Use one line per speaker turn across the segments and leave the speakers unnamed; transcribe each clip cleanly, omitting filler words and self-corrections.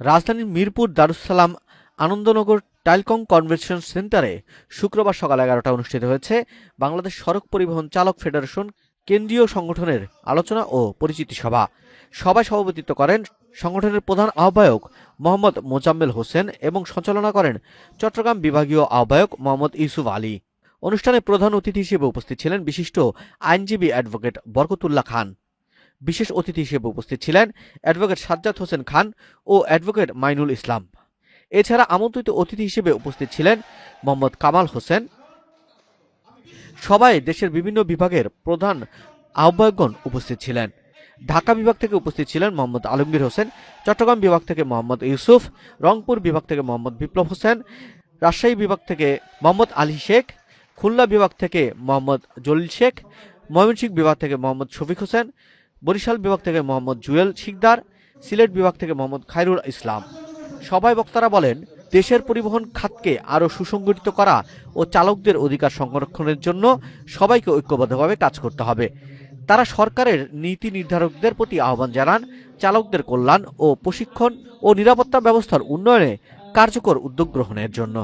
রাজধানীর মিরপুর দারুস সালাম আনন্দনগর টাইলকং কনভেনশন সেন্টারে শুক্রবার সকাল 11টায় অনুষ্ঠিত হয়েছে বাংলাদেশ সড়ক পরিবহন চালক ফেডারেশন কেন্দ্রীয় সংগঠনের আলোচনা ও পরিচিতি সভা। সভায় সভাপতিত্ব করেন সংগঠনের প্রধান আহ্বায়ক মোহাম্মদ মোজাম্মেল হোসেন এবং সঞ্চালনা করেন চট্টগ্রাম বিভাগীয় আহ্বায়ক মোহাম্মদ ইউসুফ আলী। অনুষ্ঠানে প্রধান অতিথি হিসেবে উপস্থিত ছিলেন বিশিষ্ট আইনজীবী অ্যাডভোকেট বরকতুল্লাহ খান। বিশেষ অতিথি হিসেবে উপস্থিত ছিলেন অ্যাডভোকেট সাজ্জাদ হোসেন খান ও অ্যাডভোকেট মাইনুল ইসলাম। এছাড়া আমন্ত্রিত অতিথি হিসেবে উপস্থিত ছিলেন মোহাম্মদ কামাল হোসেন। সভায় দেশের বিভিন্ন বিভাগের প্রধান আহ্বায়কগণ উপস্থিত ছিলেন। ঢাকা বিভাগ থেকে উপস্থিত ছিলেন মোহাম্মদ আলমগীর হোসেন, চট্টগ্রাম বিভাগ থেকে মোহাম্মদ ইউসুফ, রংপুর বিভাগ থেকে মোহাম্মদ বিপ্লব হোসেন, রাজশাহী বিভাগ থেকে মোহাম্মদ আলী শেখ, খুলনা বিভাগ থেকে মোহাম্মদ জলিল শেখ, ময়মনসিংহ বিভাগ থেকে মোহাম্মদ শফিক হোসেন, বরিশাল বিভাগ থেকে মোহাম্মদ জুয়েল শিকদার, সিলেট বিভাগ থেকে মোহাম্মদ খায়রুল ইসলাম। সভায় বক্তারা বলেন, দেশের পরিবহন খাতকে আরও সুসংগঠিত করা ও চালকদের অধিকার সংরক্ষণের জন্য সবাইকে ঐক্যবদ্ধভাবে কাজ করতে হবে। তারা সরকারের নীতি নির্ধারকদের প্রতি আহ্বান জানান চালকদের কল্যাণ ও প্রশিক্ষণ ও নিরাপত্তা ব্যবস্থার উন্নয়নে কার্যকর উদ্যোগ গ্রহণের জন্য।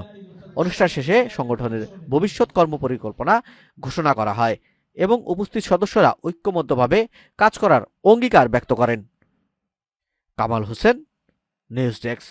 অনুষ্ঠান শেষে সংগঠনের ভবিষ্যৎ কর্মপরিকল্পনা ঘোষণা করা হয় এবং উপস্থিত সদস্যরা ঐক্যবদ্ধভাবে কাজ করার অঙ্গীকার ব্যক্ত করেন। Kamal Hossain, news desk.